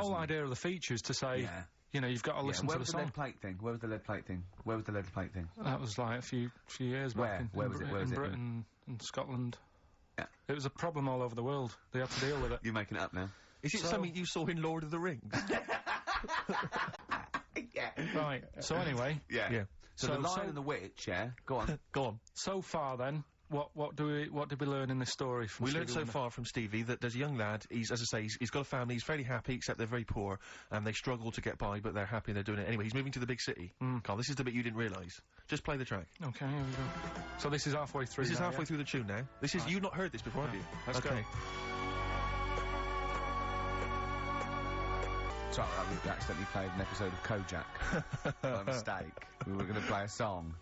whole idea of the feature is to say, you know, you've got to listen to the song. Where was the lead plate thing? Where was the lead plate thing? Where was the lead plate thing? That was like a few years back. Where was it? Where was it? In Britain and Scotland. Yeah. It was a problem all over the world. They had to deal with it. You're making it up now. Is it something you saw in Lord of the Rings? Yeah. Right. So anyway. Yeah. So the Lion and the Witch, Go on. Go on. So far then, what did we learn in this story from We Stevie learned so Wonder? far from Stevie that there's a young lad, he's, as I say, he's got a family, he's fairly happy, except they're very poor, and they struggle to get by, but they're happy and they're doing it anyway. He's moving to the big city. Carl, this is the bit you didn't realise. Just play the track. Okay, here we go. So this is halfway through This is now, halfway through the tune now. This is, you've not heard this before, have you? Let's go. Sorry, we accidentally played an episode of Kojak. By mistake. We were going to play a song.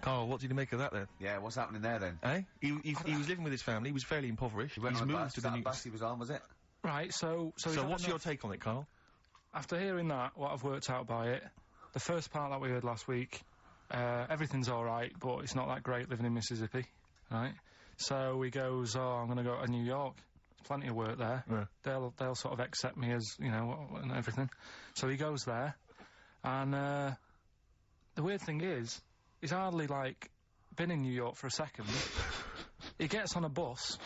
Carl, what did you make of that then? Yeah, what's happening there then? Eh? He was living with his family, he was fairly impoverished. He went He's on a moved bus. to Was the that new... a bus he was on, was it? Right, so what's your take on it, Carl? After hearing that, what I've worked out by it, the first part that we heard last week, everything's alright, but it's not that great living in Mississippi, right? So he goes, I'm gonna go to New York. There's plenty of work there. Yeah. They'll sort of accept me as, you know, and everything. So he goes there, and, the weird thing is, he's hardly, like, been in New York for a second. He gets on a bus,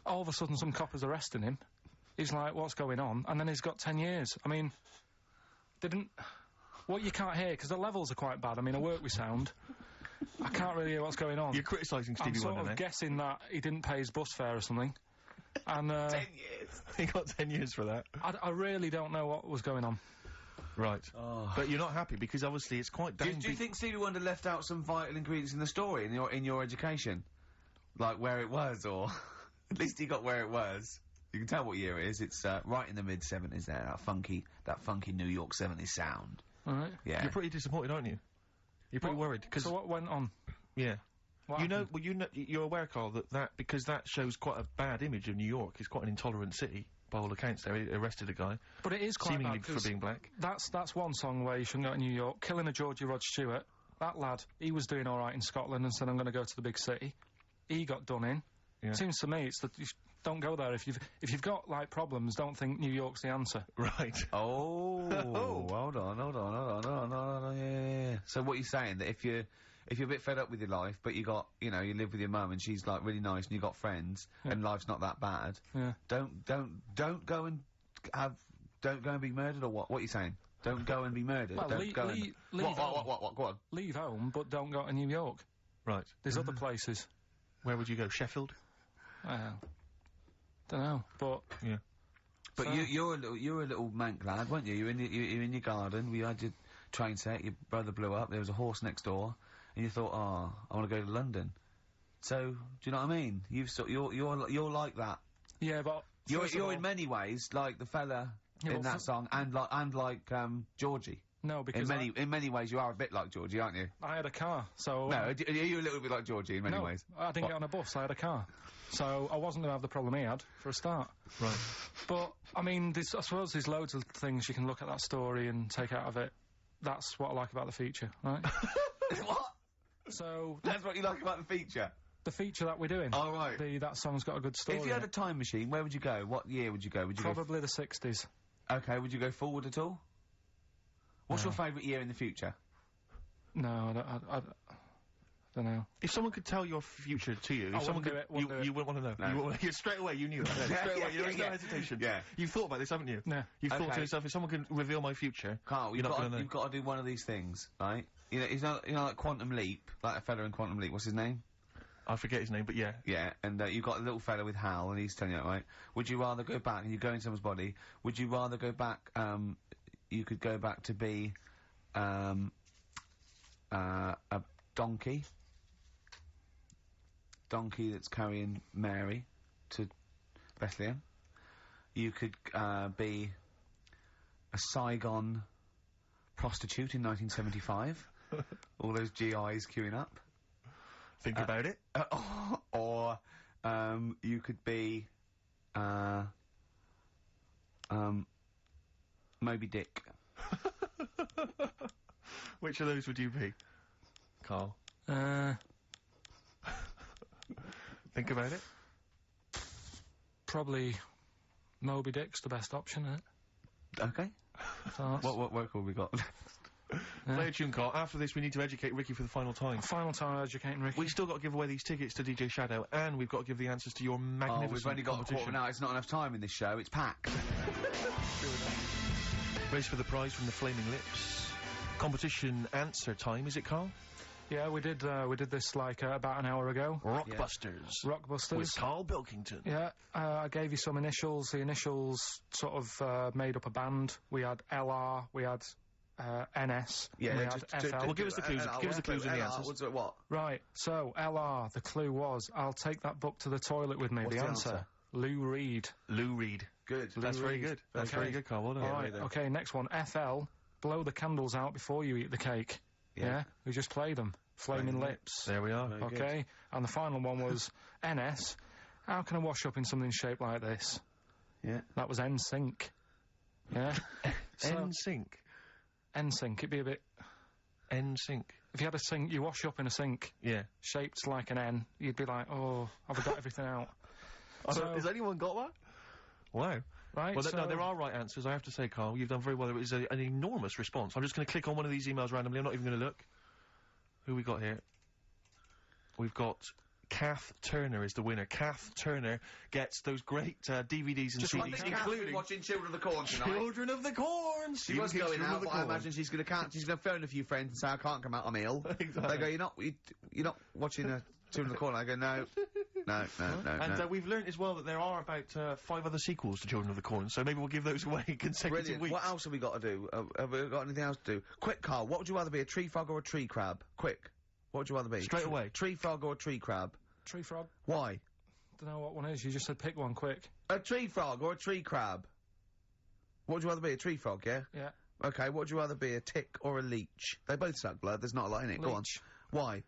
all of a sudden some cop is arresting him. He's like, what's going on? And then he's got 10 years. I mean, what you can't hear, because the levels are quite bad. I mean, I work with sound. I can't really hear what's going on. You're criticising Stevie Wonder, I'm sort of guessing that he didn't pay his bus fare or something. And, 10 years. He got 10 years for that. I really don't know what was going on. Right. But you're not happy, because obviously it's quite Do you think Stevie Wonder left out some vital ingredients in the story, in your education? Like where it was, or... At least he got where it was. You can tell what year it is. It's, right in the mid-70s there, that funky New York 70s sound. Alright. Yeah. You're pretty disappointed, aren't you? You're pretty worried, because... So what went on? Yeah. What You know, happened? well, you're aware, Carl, because that shows quite a bad image of New York. It's quite an intolerant city, by all accounts. They arrested a guy. But it is quite seemingly bad, for 'cause being black. That's one song where you shouldn't go to New York. Killing a Georgie Rod Stewart. That lad, he was doing alright in Scotland and said, I'm gonna go to the big city. He got done in. Yeah. Seems to me, it's that you don't go there. If you've got, like, problems, don't think New York's the answer. Right. Oh, hold on, yeah. So what you're saying, that if you're a bit fed up with your life, but you live with your mum and she's, like, really nice and you got friends, and life's not that bad, don't go and be murdered, or what? What are you saying? Don't go and be murdered. Well, Don't go and... leave What? Go on. Leave home, but don't go to New York. Right. There's other places. Where would you go? Sheffield? Don't know, but... Yeah. But So- you're a little mank lad, weren't you? You're in your garden. We had your train set. Your brother blew up. There was a horse next door, and you thought, oh, I want to go to London. So, do you know what I mean? You're like that. Yeah, but... You're in many ways like the fella Yeah, in well, that song, and like Georgie. No, because in many ways you are a bit like Georgie, aren't you? I had a car, so... No, are you a little bit like Georgie in many no, ways? I didn't get on a bus, I had a car. So, I wasn't gonna have the problem he had, for a start. Right. But, I mean, I suppose there's loads of things you can look at that story and take out of it. That's what I like about the feature, right? What? So... That's what you like about the feature? The feature that we're doing. Oh, right. That song's got a good story. If you had in a time machine, where would you go? What year would you go? Would you Probably the 60s. Okay, would you go forward at all? What's your favourite year in the future? No, I don't know. If someone could tell your future to you, if someone could, you wouldn't want to know. No. Straight away you knew that. Straight away, there was no hesitation. Yeah. You've thought about this, haven't you? Yeah. You've thought Okay. to yourself, if someone can reveal my future, Carl, you're not gonna know. you've got to do one of these things, right? You know, like Quantum Leap, like a fella in Quantum Leap, what's his name? I forget his name, but yeah. Yeah, and you've got a little fella with Hal, and he's telling you that, right? Would you rather go back, and you go in someone's body, would you rather go back, you could go back to be, a donkey that's carrying Mary to Bethlehem. You could, be a Saigon prostitute in 1975. All those GIs queuing up. Think about it. Or, you could be, Moby Dick. Which of those would you be, Carl? Think about it. Probably Moby Dick's the best option, isn't it? Okay. So that's What work have we got? Play a tune, Carl. After this, we need to educate Ricky for the final time. final time educating Ricky. We still got to give away these tickets to DJ Shadow, and we've got to give the answers to your magnificent We've only got a quarter of competition. an hour. It's not enough time in this show. It's packed. Race for the prize from the Flaming Lips. Competition answer time, is it, Carl? Yeah, we did this like about an hour ago. Rockbusters. Rockbusters. With Carl Bilkington. Yeah, I gave you some initials. The initials sort of made up a band. We had LR, we had NS, and we had FL. Well, give us the clues. Give us the clues and the answers. What? Right, so LR, the clue was, I'll take that book to the toilet with me. What's the the answer? answer? Lou Reed. Lou Reed. Good. That's very good. That's Okay. very good, Carl. Well done. All right, okay, next one. FL, blow the candles out before you eat the cake. Yeah, we just played them. Flaming Lips. There we are. Very good. Okay, and the final one was NS. How can I wash up in something shaped like this? Yeah. That was NSYNC. Yeah. NSYNC. NSYNC. It'd be a bit. NSYNC. If you had a sink, you wash up in a sink Yeah. shaped like an N, you'd be like, oh, have I got everything out? So- Has anyone got that? Wow. Right. Well, so no, there are right answers, I have to say, Carl. You've done very well. It was an enormous response. I'm just going to click on one of these emails randomly. I'm not even going to look. Who we got here? We've got Kath Turner is the winner. Kath Turner gets those great DVDs and I CDs, think including watching Children of the Corn tonight. Children of the Corn. She was going out, but I imagine she's going to phone a few friends and say, I can't come out, I'm ill. Exactly. They go, you're not watching Children of the Corn. I go, no. And we've learnt as well that there are about 5 other sequels to Children of the Corn, so maybe we'll give those away consecutive Brilliant. weeks. What else have we got to do? Have we got anything else to do? Quick, Carl, what would you rather be, a tree frog or a tree crab? Quick. What would you rather be? Straight away. Tree frog or a tree crab? Tree frog. Why? Don't know what one is. You just said pick one quick. A tree frog or a tree crab? What would you rather be, a tree frog, yeah? Yeah. Okay, what would you rather be, a tick or a leech? They both suck blood, there's not a lot in it, go on. Leech. Why?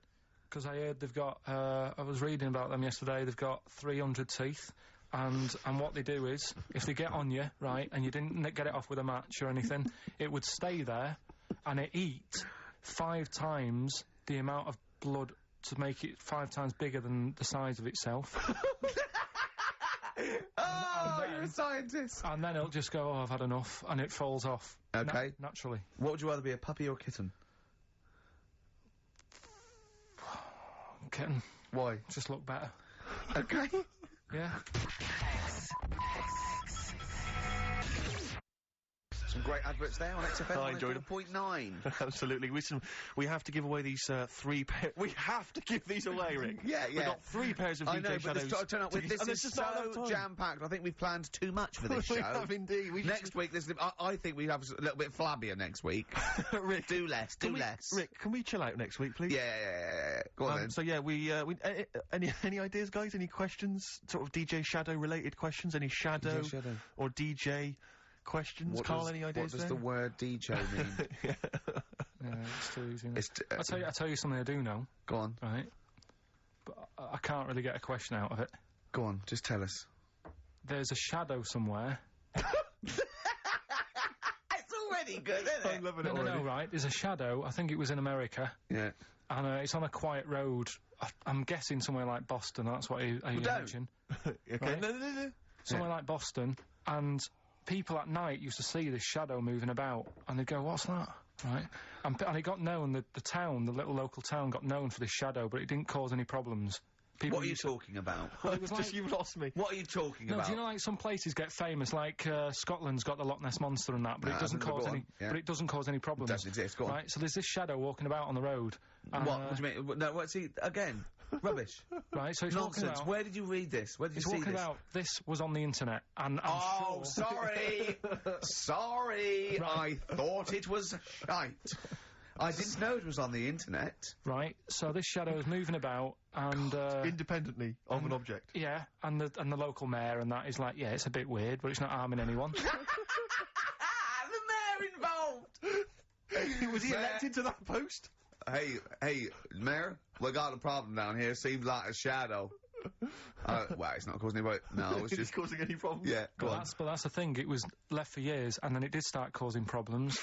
Because I heard they've got. I was reading about them yesterday. They've got 300 teeth. And what they do is, if they get on you, right, and you didn't get it off with a match or anything, it would stay there, and it eat 5 times the amount of blood to make it 5 times bigger than the size of itself. Oh, you're a scientist! And then it'll just go, oh, I've had enough, and it falls off. Okay. Naturally. What would you rather be, a puppy or a kitten? Kitten. Why? Just look better. Okay. Yeah. Some great adverts there on XFM. I enjoyed 104.9. Absolutely. Listen, we have to give away these 3 pairs. We have to give these away, Rick. Yeah. We've got 3 pairs of I DJ know, but Shadows. this turn up with tickets, this and is there's just not enough so time. jam-packed. I think we've planned too much for this show. We have indeed. Next week, I think we have a little bit flabbier next week. Rick, Do less. Rick, can we chill out next week, please? Yeah. Go on then. So yeah, any ideas, guys? Any questions? Sort of DJ Shadow related questions? Any Shadow, DJ Shadow. or DJ questions? Carl, any ideas? What does the word DJ mean? Yeah, it's too easy. It's I'll tell you something I do know, Go on. right? But I can't really get a question out of it. Go on. Just tell us. There's a shadow somewhere. It's already good, isn't I'm loving it No, already. right? There's a shadow. I think it was in America. Yeah. And it's on a quiet road. I'm guessing somewhere like Boston. That's what I don't. imagine. Okay. Right. No. Somewhere like Boston. And people at night used to see this shadow moving about. And they'd go, what's that? Right? And it got known, the town, the little local town got known for this shadow, but it didn't cause any problems. People What are you used to- talking about? Well, it was Just like, you've lost me. What are you talking no, about? do you know like some places get famous, like Scotland's got the Loch Ness Monster and that, but No, it doesn't go cause on, any. yeah. But it doesn't cause any problems. Doesn't exist, go on. Right, so there's this shadow walking about on the road. What do you mean? No, what's he again? Rubbish. Right, so it's walking Nonsense. about. Where did you read this? Where did you It's see walking this? about. This was on the internet, and I'm Oh, sure. sorry. Sorry. Right. I thought it was shite. I didn't know it was on the internet. Right, so this shadow is moving about, and Independently of an object. yeah, and the local mayor and that is like, yeah, it's a bit weird, but it's not harming anyone. The mayor involved. Was he Mayor- elected to that post? Hey, mayor, we got a problem down here. Seems like a shadow. Well, it's not causing any. No, it's Is just. it causing any problems? Yeah, go on. But that's the thing. It was left for years, and then it did start causing problems.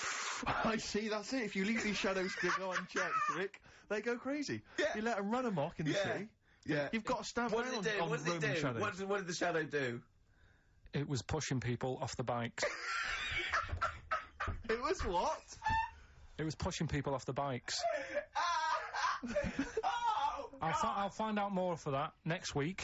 I see, that's it. If you leave these shadows to go unchecked, Rick, they go crazy. Yeah. You let them run amok in the Yeah. city. Yeah. You've got to stand What down did it do? on What did it Roman do? shadows. What did the shadow do? It was pushing people off the bikes. It was what? It was pushing people off the bikes. Oh, I'll find out more for that next week.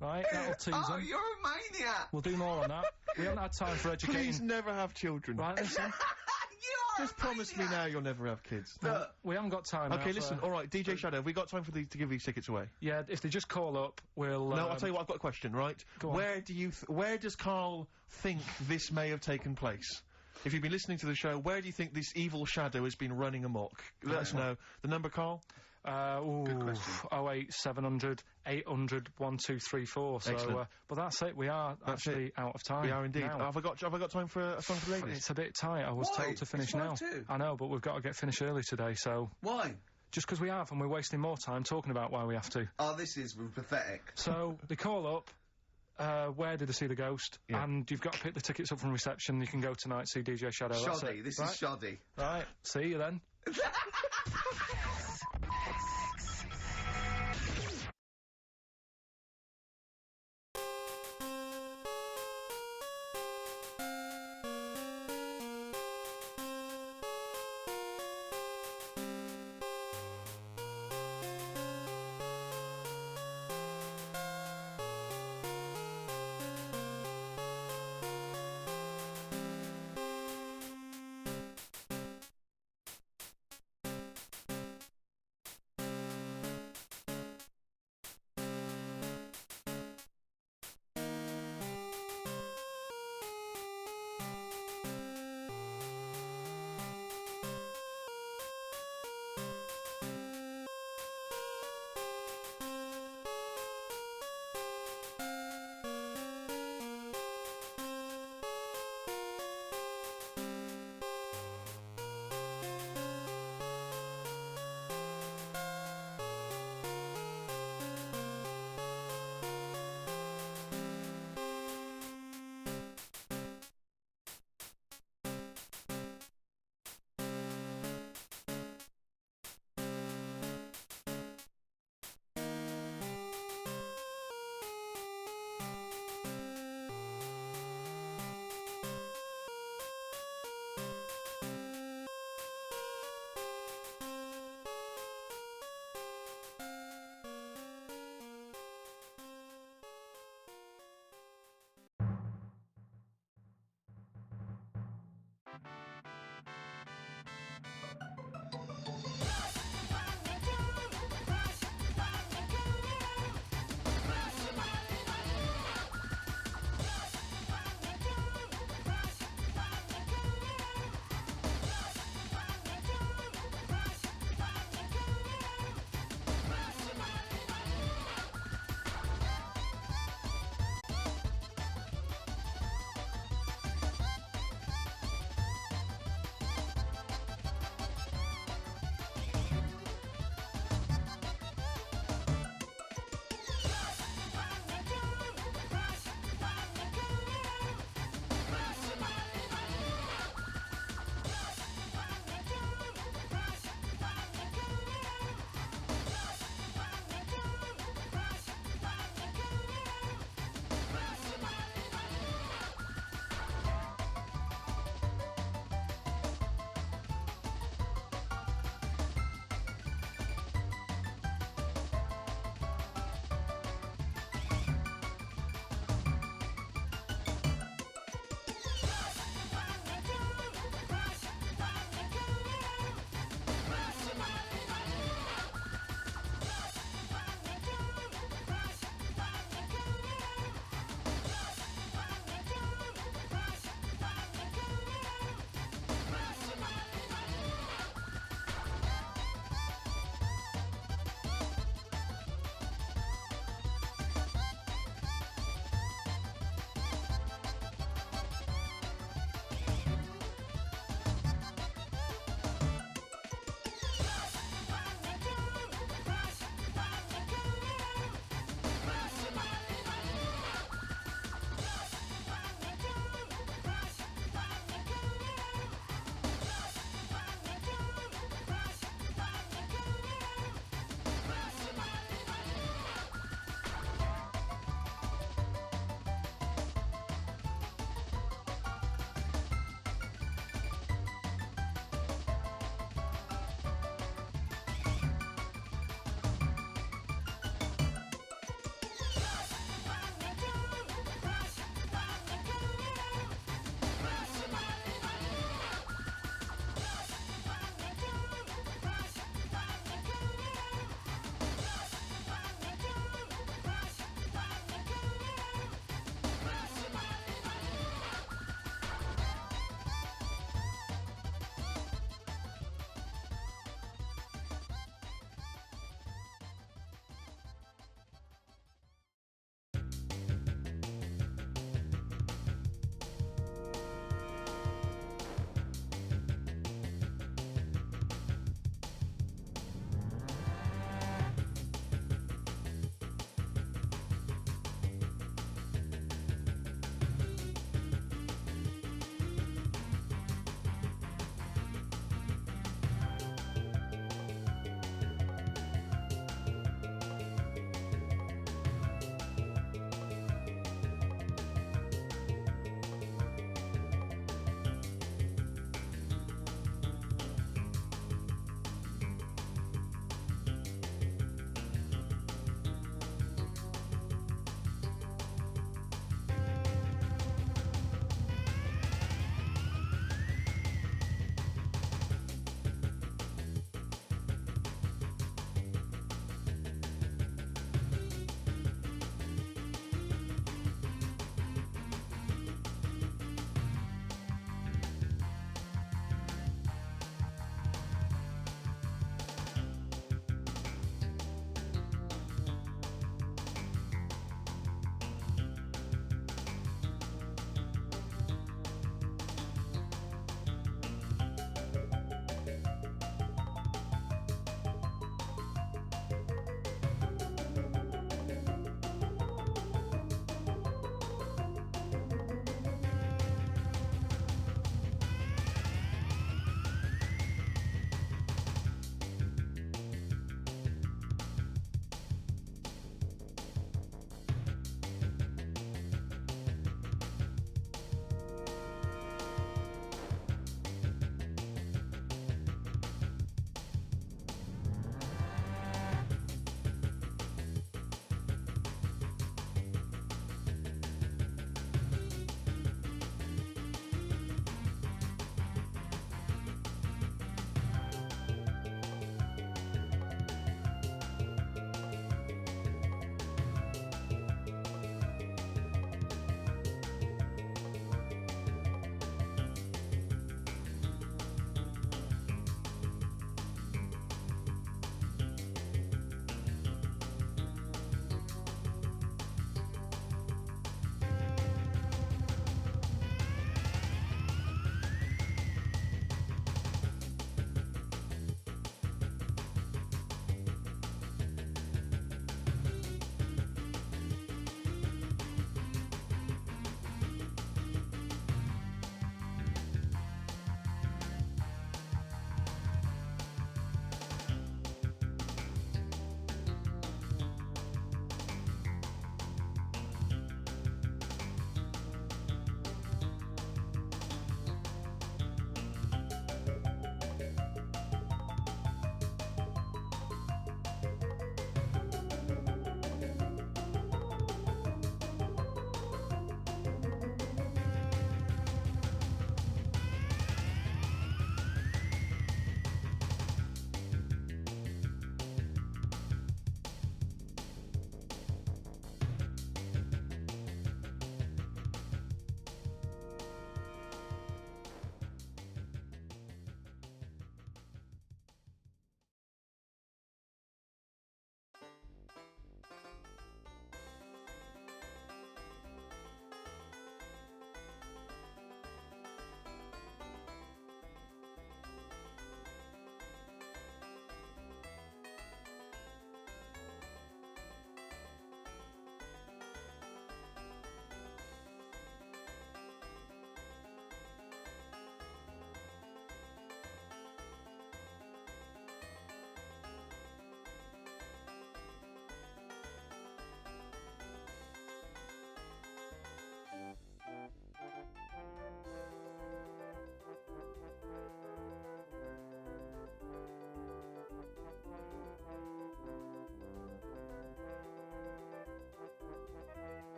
Right, that'll tease oh, them. you're a maniac. We'll do more on that. We haven't had time for educating. Please never have children. Right, listen. You are Just promise me now you'll never have kids. Look, We haven't got time. Okay, now listen. for- All right, DJ Shadow, have we got time for to give these tickets away? Yeah, if they just call up, we'll. No, I'll tell you what. I've got a question. Right? Go on. Where does Carl think this may have taken place? If you've been listening to the show, where do you think this evil shadow has been running amok? Let us know. The number, Carl? Good question. 08700 800 1234. So, Excellent. but that's it. We are actually out of time. We are indeed. now. Have I got time for a song for the ladies? It's a bit tight. I was Why? told to finish It's now. 5:02. I know, but we've got to get finished early today. So Why? just because we have, and we're wasting more time talking about why we have to. Oh, this is pathetic. So they call up. Where did they see the ghost? Yeah. And you've got to pick the tickets up from reception. You can go tonight, see DJ Shadow. That's Shoddy. it. This right? is shoddy. Right. See you then.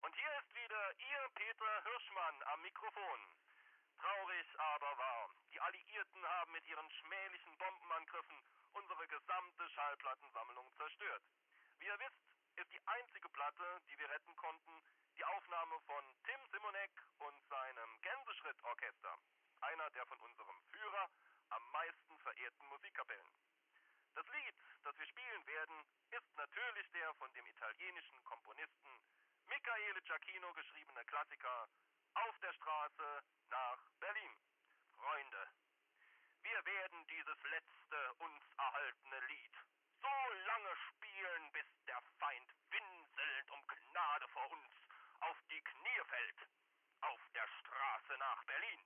Und hier ist wieder Ihr Peter Hirschmann am Mikrofon. Traurig, aber wahr. Die Alliierten haben mit ihren schmählichen Bombenangriffen unsere gesamte Schallplattensammlung zerstört. Wie ihr wisst, ist die einzige Platte, die wir retten konnten, die Aufnahme von Tim Simonek und seinem Gänseschrittorchester. Einer der von unserem Führer am meisten verehrten Musikkapellen. Das Lied, das wir spielen werden, ist natürlich der von dem italienischen Komponisten Michele Giacchino geschriebene Klassiker Auf der Straße nach Berlin. Freunde, wir werden dieses letzte uns erhaltene Lied so lange spielen, bis der Feind winselnd um Gnade vor uns auf die Knie fällt. Auf der Straße nach Berlin.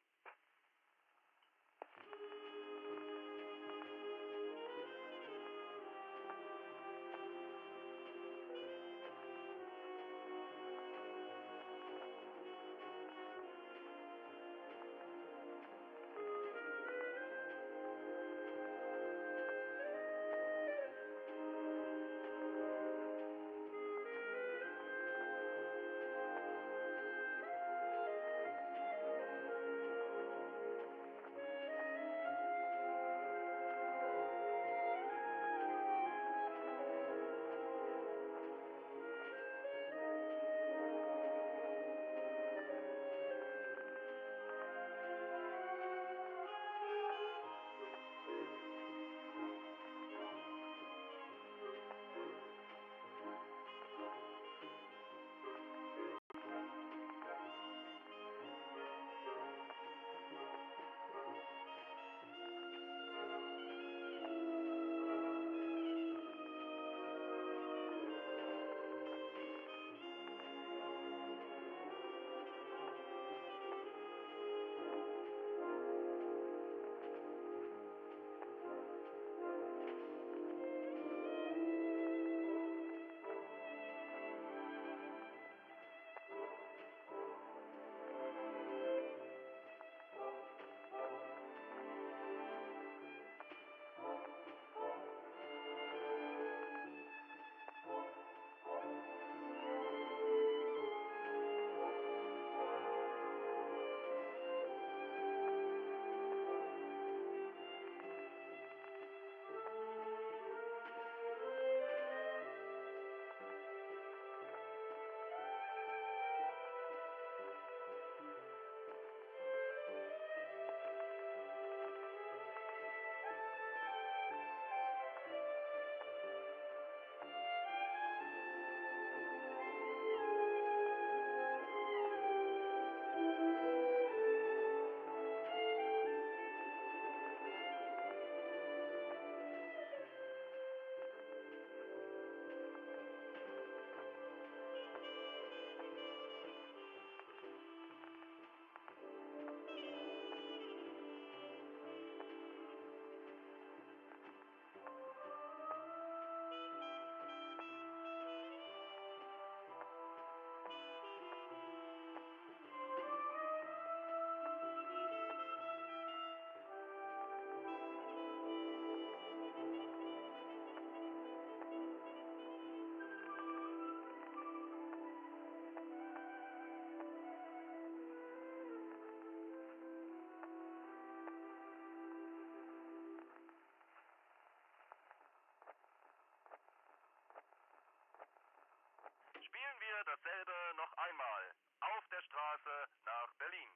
Spielen wir dasselbe noch einmal. Auf der Straße nach Berlin.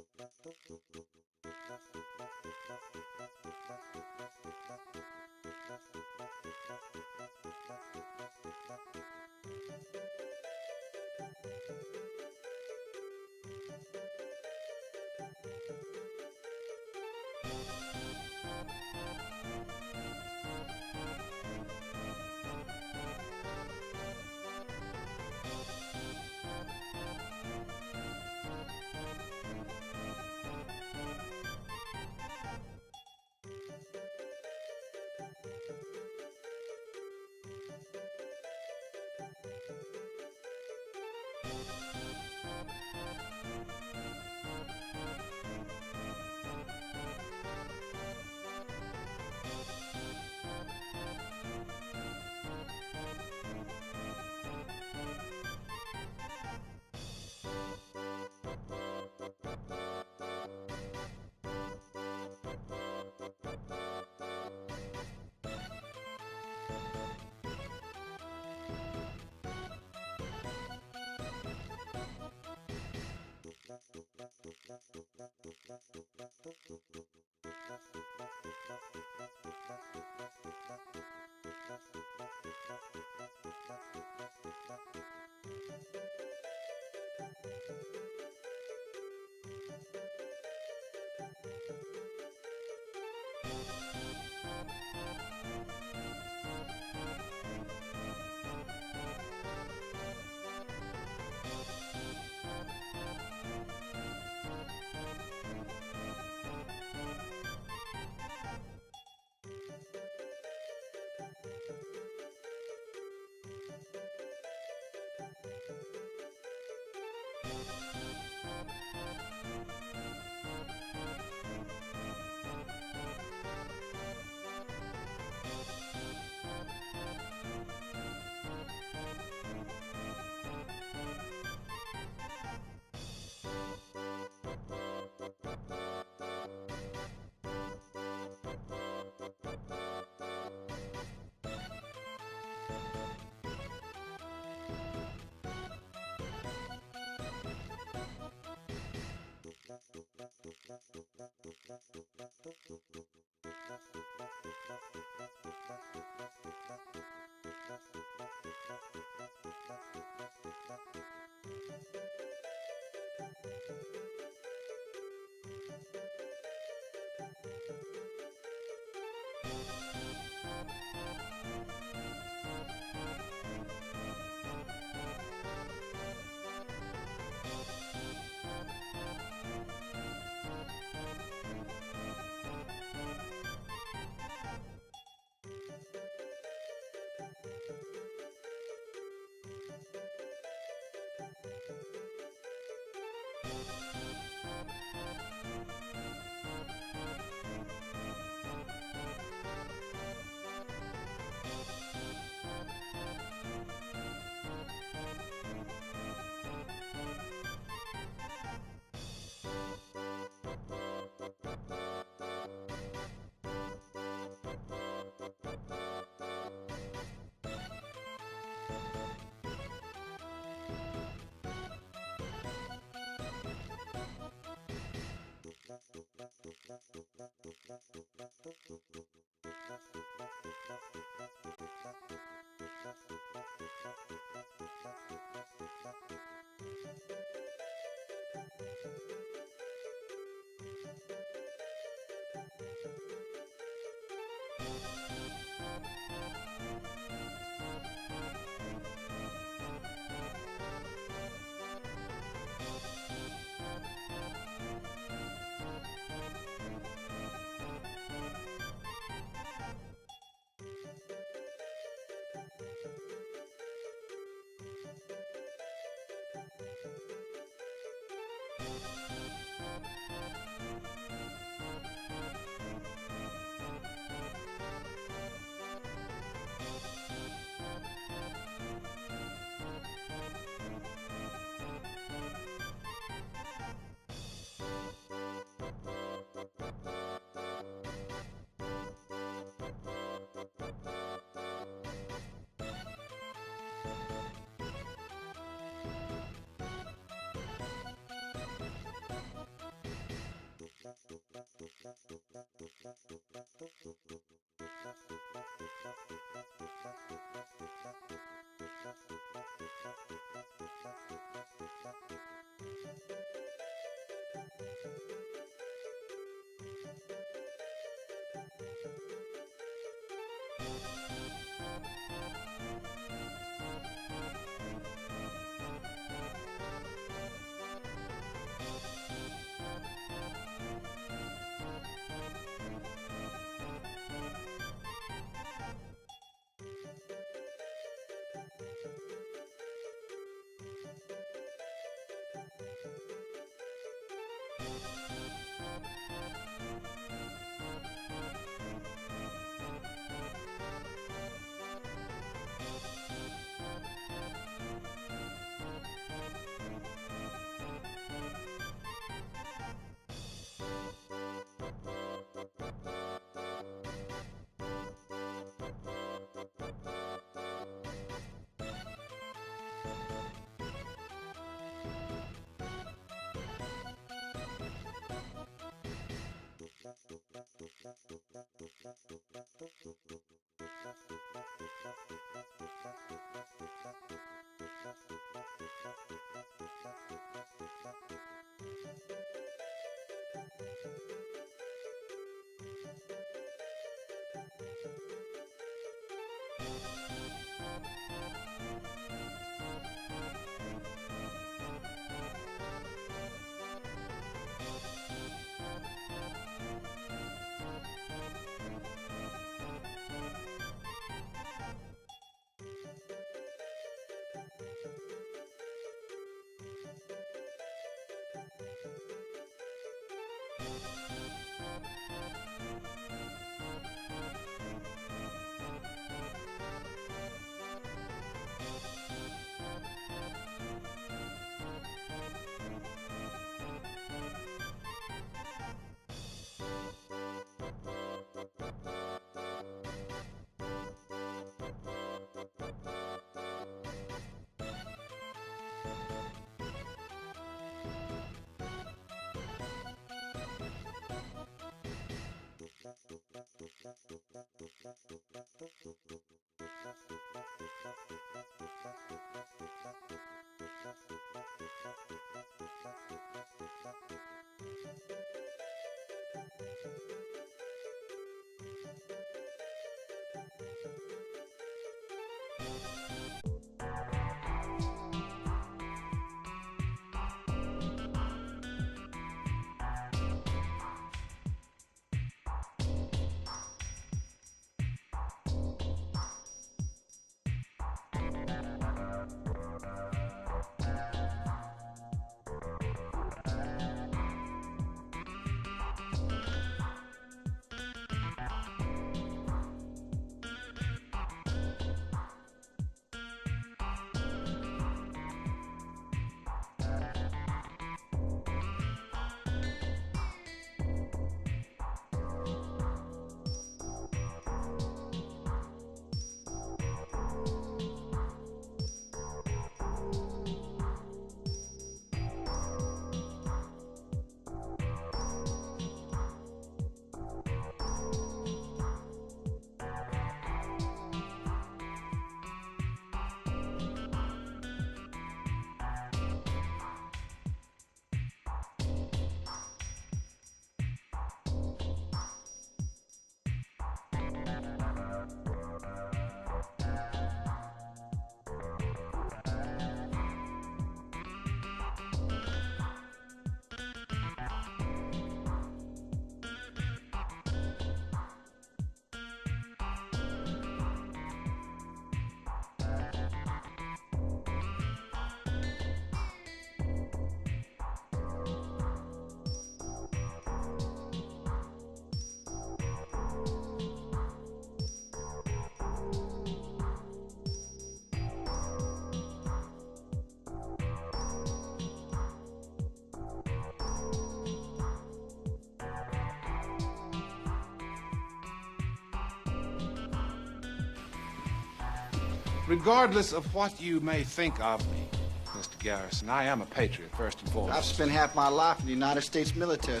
Regardless of what you may think of me, Mr. Garrison, I am a patriot, first and foremost. I've spent half my life in the United States military.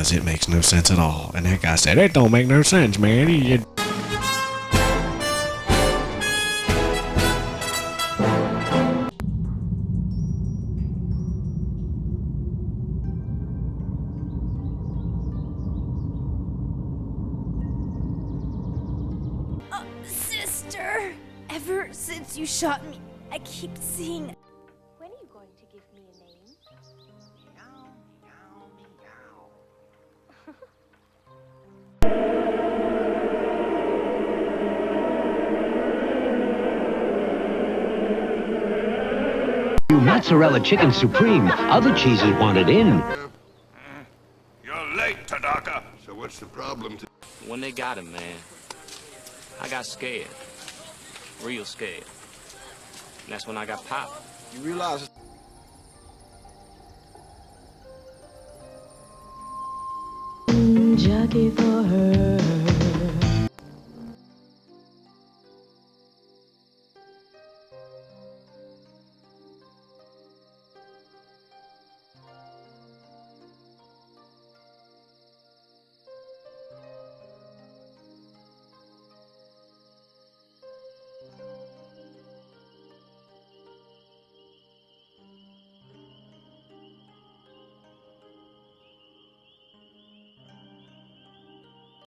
because it makes no sense at all. And that guy said, it don't make no sense, man. Sister! Ever since you shot me, I keep seeing... When are you going to give me a name? Mozzarella chicken supreme. Other cheeses want it in. You're late, Tadaka. So what's the problem? When they got him, man, I got scared. Real scared. And that's when I got popped. You realize... Jockey for her.